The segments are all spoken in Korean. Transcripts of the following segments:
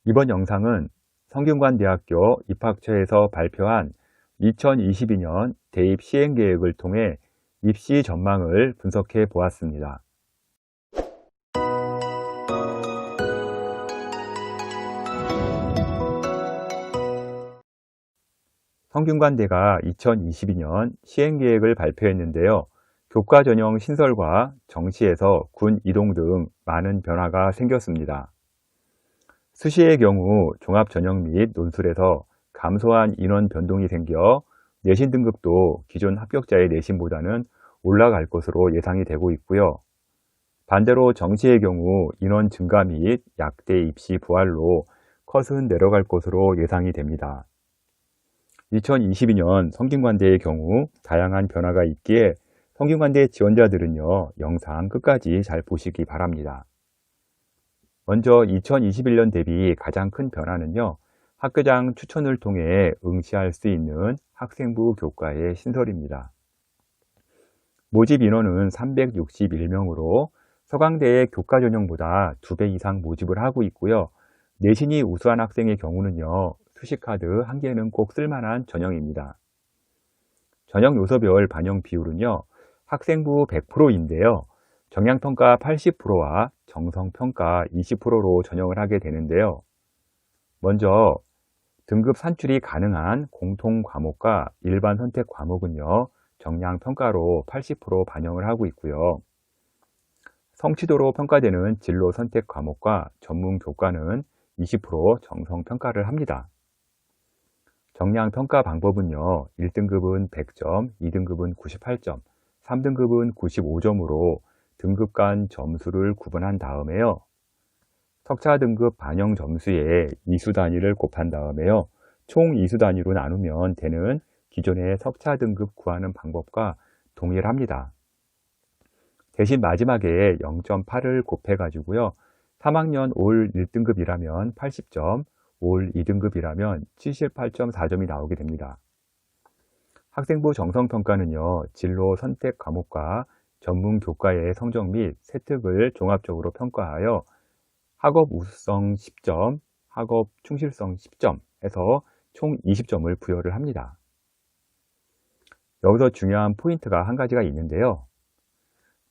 이번 영상은 성균관대학교 입학처에서 발표한 2022년 대입 시행계획을 통해 입시 전망을 분석해 보았습니다. 성균관대가 2022년 시행계획을 발표했는데요. 교과 전형 신설과 정시에서 군 이동 등 많은 변화가 생겼습니다. 수시의 경우 종합전형 및 논술에서 감소한 인원 변동이 생겨 내신 등급도 기존 합격자의 내신보다는 올라갈 것으로 예상이 되고 있고요. 반대로 정시의 경우 인원 증가 및 약대 입시 부활로 컷은 내려갈 것으로 예상이 됩니다. 2022년 성균관대의 경우 다양한 변화가 있기에 성균관대 지원자들은요, 영상 끝까지 잘 보시기 바랍니다. 먼저 2021년 대비 가장 큰 변화는요, 학교장 추천을 통해 응시할 수 있는 학생부 교과의 신설입니다. 모집 인원은 361명으로 서강대의 교과 전형보다 2배 이상 모집을 하고 있고요. 내신이 우수한 학생의 경우는요, 수시카드 1개는 꼭 쓸만한 전형입니다. 전형 요소별 반영 비율은요, 학생부 100%인데요. 정량평가 80%와 정성평가 20%로 전형을 하게 되는데요. 먼저 등급 산출이 가능한 공통 과목과 일반 선택 과목은요, 정량평가로 80% 반영을 하고 있고요. 성취도로 평가되는 진로 선택 과목과 전문 교과는 20% 정성평가를 합니다. 정량평가 방법은요, 1등급은 100점, 2등급은 98점, 3등급은 95점으로 등급 간 점수를 구분한 다음에요. 석차 등급 반영 점수에 이수 단위를 곱한 다음에요. 총 이수 단위로 나누면 되는 기존의 석차 등급 구하는 방법과 동일합니다. 대신 마지막에 0.8을 곱해 가지고요. 3학년 올 1등급이라면 80점, 올 2등급이라면 78.4점이 나오게 됩니다. 학생부 정성평가는요, 진로 선택 과목과 전문 교과의 성적 및 세특을 종합적으로 평가하여 학업 우수성 10점, 학업 충실성 10점 해서 총 20점을 부여를 합니다. 여기서 중요한 포인트가 한 가지가 있는데요.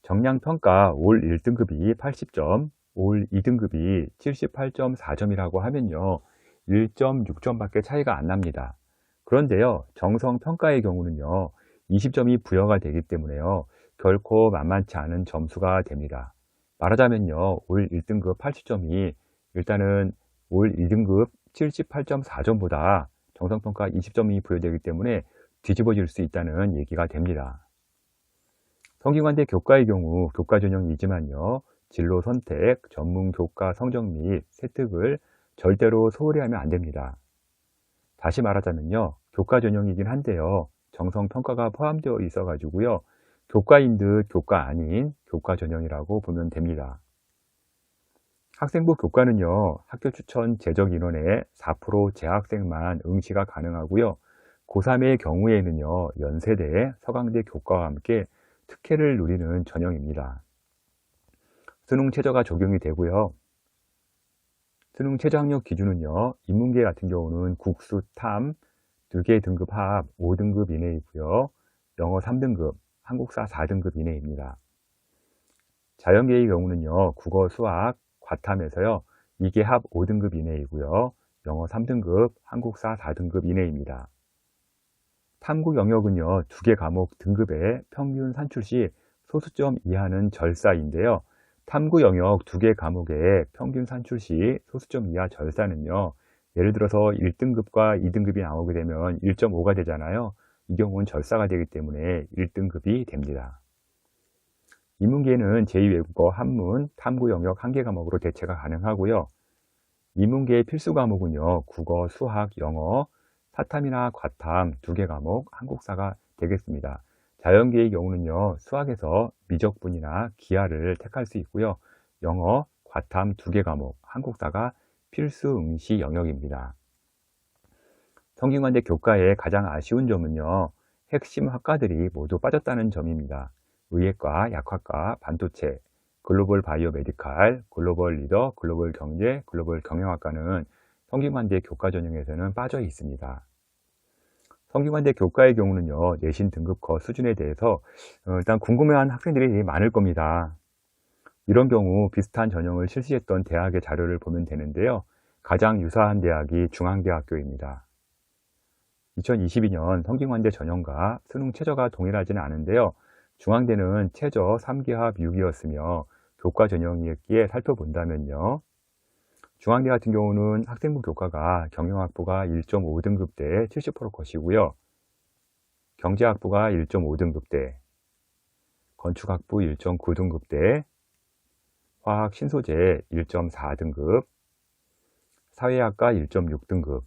정량평가 올 1등급이 80점, 올 2등급이 78.4점이라고 하면요, 1.6점 밖에 차이가 안 납니다. 그런데요, 정성평가의 경우는요, 20점이 부여가 되기 때문에요, 결코 만만치 않은 점수가 됩니다. 말하자면요, 올 1등급 80점이 일단은 올 2등급 78.4점보다 정성평가 20점이 부여되기 때문에 뒤집어질 수 있다는 얘기가 됩니다. 성균관대 교과의 경우 교과 전형이지만요, 진로 선택, 전문 교과 성적 및 세특을 절대로 소홀히 하면 안 됩니다. 다시 말하자면요, 교과 전형이긴 한데요, 정성평가가 포함되어 있어 가지고요, 교과인 듯 교과 아닌 교과 전형이라고 보면 됩니다. 학생부 교과는요, 학교 추천 재적 인원의 4% 재학생만 응시가 가능하고요, 고3의 경우에는요, 연세대, 서강대 교과와 함께 특혜를 누리는 전형입니다. 수능 최저가 적용이 되고요. 수능 최저 학력 기준은요, 인문계 같은 경우는 국수, 탐 2개 등급 합 5등급 이내이고요. 영어 3등급, 한국사 4등급 이내입니다. 자연계의 경우는요, 국어, 수학, 과탐에서요, 2개 합 5등급 이내이고요. 영어 3등급, 한국사 4등급 이내입니다. 탐구 영역은요, 2개 과목 등급의 평균 산출 시 소수점 이하는 절사인데요. 탐구 영역 2개 과목의 평균 산출 시 소수점 이하 절사는요, 예를 들어서 1등급과 2등급이 나오게 되면 1.5가 되잖아요. 이 경우는 절사가 되기 때문에 1등급이 됩니다. 인문계는 제2외국어, 한문, 탐구 영역 1개 과목으로 대체가 가능하고요. 인문계의 필수 과목은요, 국어, 수학, 영어, 사탐이나 과탐 2개 과목, 한국사가 되겠습니다. 자연계의 경우는요, 수학에서 미적분이나 기하를 택할 수 있고요. 영어, 과탐 2개 과목, 한국사가 필수 응시 영역입니다. 성균관대 교과의 가장 아쉬운 점은요, 핵심 학과들이 모두 빠졌다는 점입니다. 의예과, 약학과, 반도체, 글로벌 바이오 메디칼, 글로벌 리더, 글로벌 경제, 글로벌 경영학과는 성균관대 교과 전형에서는 빠져 있습니다. 성균관대 교과의 경우는요, 내신 등급커 수준에 대해서 일단 궁금해하는 학생들이 많을 겁니다. 이런 경우 비슷한 전형을 실시했던 대학의 자료를 보면 되는데요. 가장 유사한 대학이 중앙대학교입니다. 2022년 성균관대 전형과 수능 최저가 동일하지는 않은데요. 중앙대는 최저 3기합 6이었으며 교과 전형이었기에 살펴본다면요. 중앙대 같은 경우는 학생부 교과가 경영학부가 1.5등급대 70% 컷이고요. 경제학부가 1.5등급대, 건축학부 1.9등급대, 화학 신소재 1.4등급, 사회학과 1.6등급,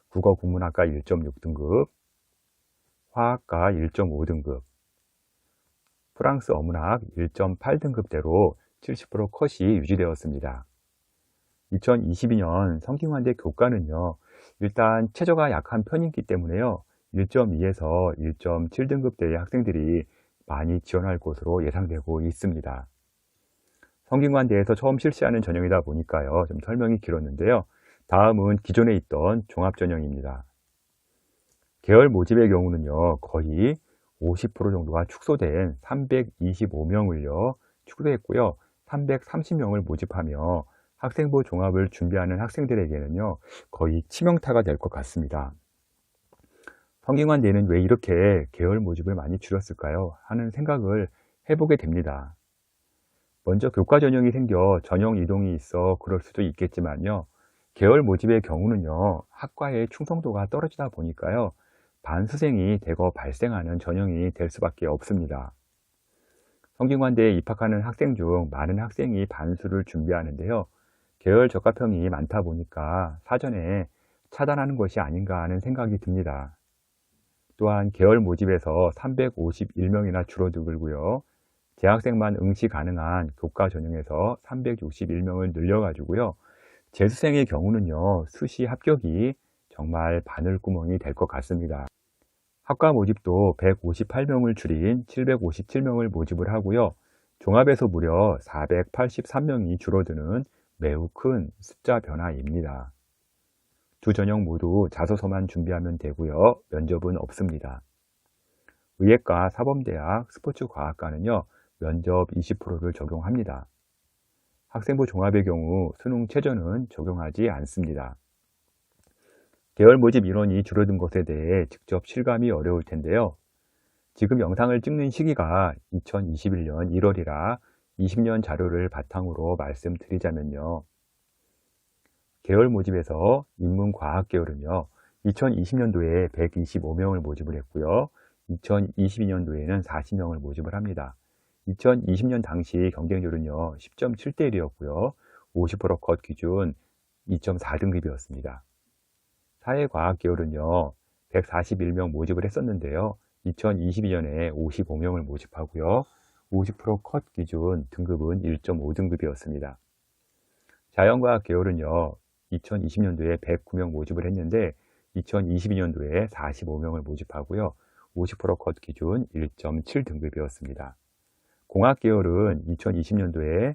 국어 국문학과 1.6등급, 화학과 1.5등급, 프랑스 어문학 1.8등급대로 70% 컷이 유지되었습니다. 2022년 성균관대 교과는요, 일단 최저가 약한 편이기 때문에요, 1.2에서 1.7등급대의 학생들이 많이 지원할 것으로 예상되고 있습니다. 성균관대에서 처음 실시하는 전형이다 보니까요, 좀 설명이 길었는데요. 다음은 기존에 있던 종합전형입니다. 계열 모집의 경우는요, 거의 50% 정도가 축소된 325명을요, 축소했고요, 330명을 모집하며 학생부 종합을 준비하는 학생들에게는요, 거의 치명타가 될 것 같습니다. 성균관대는 왜 이렇게 계열 모집을 많이 줄였을까요? 하는 생각을 해보게 됩니다. 먼저 교과 전형이 생겨 전형 이동이 있어 그럴 수도 있겠지만요, 계열 모집의 경우는요, 학과의 충성도가 떨어지다 보니까요, 반수생이 대거 발생하는 전형이 될 수밖에 없습니다. 성균관대에 입학하는 학생 중 많은 학생이 반수를 준비하는데요, 계열 적합형이 많다 보니까 사전에 차단하는 것이 아닌가 하는 생각이 듭니다. 또한 계열 모집에서 351명이나 줄어들고요, 재학생만 응시 가능한 교과 전형에서 361명을 늘려가지고요, 재수생의 경우는요, 수시 합격이 정말 바늘구멍이 될 것 같습니다. 학과 모집도 158명을 줄인 757명을 모집을 하고요, 종합에서 무려 483명이 줄어드는 매우 큰 숫자 변화입니다. 두 전형 모두 자소서만 준비하면 되고요, 면접은 없습니다. 의예과, 사범대학, 스포츠과학과는요, 면접 20%를 적용합니다. 학생부 종합의 경우 수능 최저는 적용하지 않습니다. 계열 모집 인원이 줄어든 것에 대해 직접 실감이 어려울 텐데요. 지금 영상을 찍는 시기가 2021년 1월이라 20년 자료를 바탕으로 말씀드리자면요, 계열 모집에서 인문과학 계열은요, 2020년도에 125명을 모집을 했고요, 2022년도에는 40명을 모집을 합니다. 2020년 당시 경쟁률은요, 10.7대 1이었고요, 50%컷 기준 2.4등급이었습니다. 사회과학 계열은요, 141명 모집을 했었는데요, 2022년에 55명을 모집하고요, 50%컷 기준 등급은 1.5등급이었습니다. 자연과학 계열은요, 2020년도에 109명 모집을 했는데 2022년도에 45명을 모집하고요, 50%컷 기준 1.7등급이었습니다. 공학 계열은 2020년도에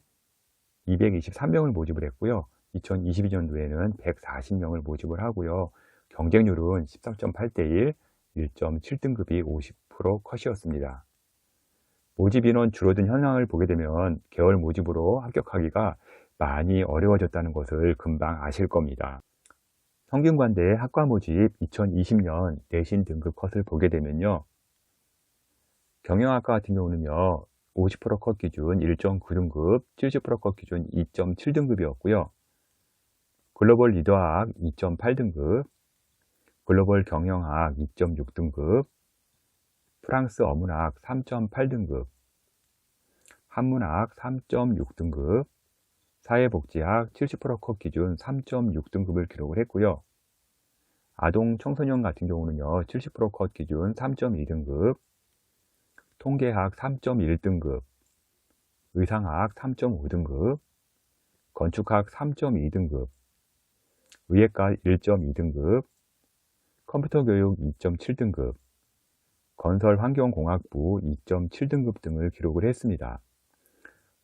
223명을 모집을 했고요, 2022년도에는 140명을 모집을 하고요, 경쟁률은 13.8대 1, 1.7등급이 50% 컷이었습니다. 모집 인원 줄어든 현황을 보게 되면 계열 모집으로 합격하기가 많이 어려워졌다는 것을 금방 아실 겁니다. 성균관대 학과 모집 2020년 내신 등급 컷을 보게 되면요, 경영학과 같은 경우는요, 50%컷 기준 1.9등급, 70%컷 기준 2.7등급이었고요. 글로벌 리더학 2.8등급, 글로벌 경영학 2.6등급, 프랑스 어문학 3.8등급, 한문학 3.6등급, 사회복지학 70%컷 기준 3.6등급을 기록을 했고요. 아동 청소년 같은 경우는요, 70%컷 기준 3.2등급, 통계학 3.1등급, 의상학 3.5등급, 건축학 3.2등급, 의예과 1.2등급, 컴퓨터교육 2.7등급, 건설환경공학부 2.7등급 등을 기록을 했습니다.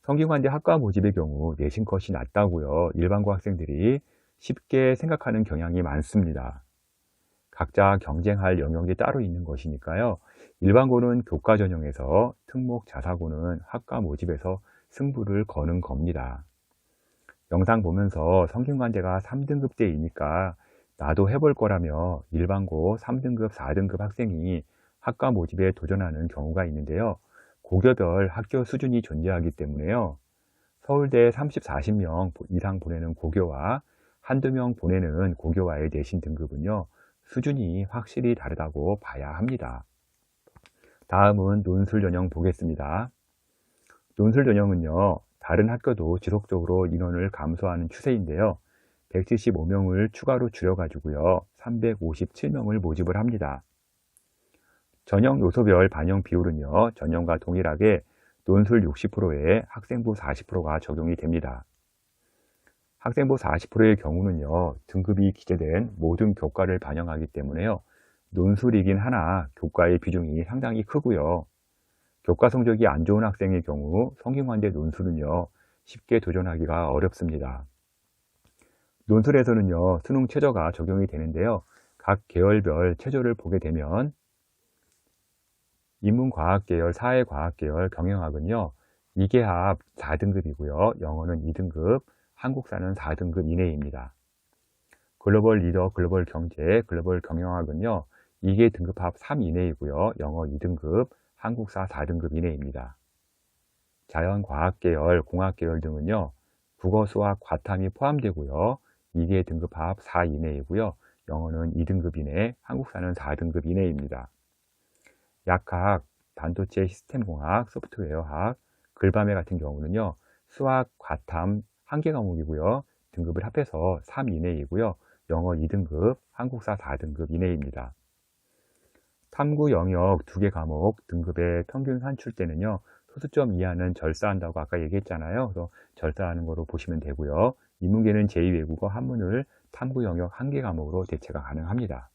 성균관대 학과 모집의 경우 내신 컷이 낮다고요, 일반고 학생들이 쉽게 생각하는 경향이 많습니다. 각자 경쟁할 영역이 따로 있는 것이니까요. 일반고는 교과 전형에서, 특목 자사고는 학과 모집에서 승부를 거는 겁니다. 영상 보면서 성균관대가 3등급대이니까 나도 해볼 거라며 일반고 3등급, 4등급 학생이 학과 모집에 도전하는 경우가 있는데요. 고교별 학교 수준이 존재하기 때문에요. 서울대 30, 40명 이상 보내는 고교와 한두 명 보내는 고교와의 내신 등급은요, 수준이 확실히 다르다고 봐야 합니다. 다음은 논술 전형 보겠습니다. 논술 전형은요, 다른 학교도 지속적으로 인원을 감소하는 추세인데요. 175명을 추가로 줄여가지고요, 357명을 모집을 합니다. 전형 요소별 반영 비율은요, 전형과 동일하게 논술 60%에 학생부 40%가 적용이 됩니다. 학생부 40%의 경우는요, 등급이 기재된 모든 교과를 반영하기 때문에요, 논술이긴 하나 교과의 비중이 상당히 크고요. 교과 성적이 안 좋은 학생의 경우 성균관대 논술은요, 쉽게 도전하기가 어렵습니다. 논술에서는요, 수능 최저가 적용이 되는데요, 각 계열별 최저를 보게 되면 인문과학계열, 사회과학계열, 경영학은요, 이계합 4등급이고요, 영어는 2등급, 한국사는 4등급 이내입니다. 글로벌 리더, 글로벌 경제, 글로벌 경영학은요, 이계 등급합 3 이내이고요, 영어 2등급, 한국사 4등급 이내입니다. 자연과학계열, 공학계열 등은요, 국어, 수학, 과탐이 포함되고요, 이계 등급합 4 이내이고요, 영어는 2등급 이내, 한국사는 4등급 이내입니다. 약학, 반도체 시스템공학, 소프트웨어학, 글밤회 같은 경우는요, 수학, 과탐 1개 과목이고요, 등급을 합해서 3 이내이고요, 영어 2등급, 한국사 4등급 이내입니다. 탐구 영역 2개 과목 등급의 평균 산출 때는요, 소수점 이하는 절사한다고 아까 얘기했잖아요. 그래서 절사하는 거로 보시면 되고요. 인문계는 제2외국어 한문을 탐구 영역 1개 과목으로 대체가 가능합니다.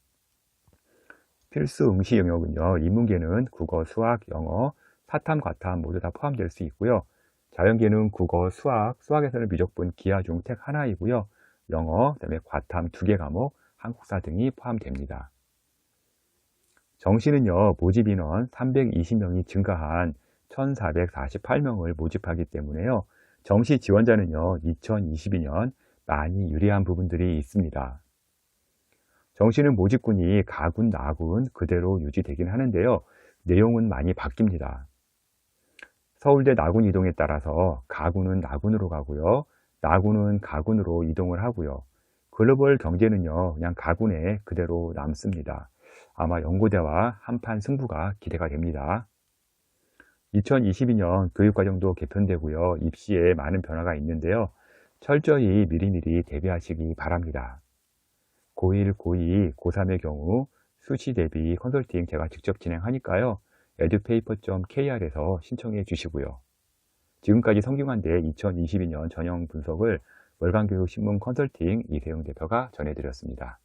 필수 응시 영역은요, 인문계는 국어, 수학, 영어, 사탐, 과탐 모두 다 포함될 수 있고요. 자연계는 국어, 수학에서는 미적분, 기하 중 택 하나이고요. 영어, 그다음에 과탐 2개 과목, 한국사 등이 포함됩니다. 정시는요, 모집 인원 320명이 증가한 1448명을 모집하기 때문에요. 정시 지원자는요, 2022년 많이 유리한 부분들이 있습니다. 정시는 모집군이 가군, 나군 그대로 유지되긴 하는데요. 내용은 많이 바뀝니다. 서울대 나군 이동에 따라서 가군은 나군으로 가고요. 나군은 가군으로 이동을 하고요. 글로벌 경제는요, 그냥 가군에 그대로 남습니다. 아마 연고대와 한판 승부가 기대가 됩니다. 2022년 교육과정도 개편되고요. 입시에 많은 변화가 있는데요. 철저히 미리미리 대비하시기 바랍니다. 고1, 고2, 고3의 경우 수시 대비 컨설팅 제가 직접 진행하니까요. edupaper.kr에서 신청해 주시고요. 지금까지 성균관대 2022년 전형 분석을 월간교육신문 컨설팅 이세용 대표가 전해드렸습니다.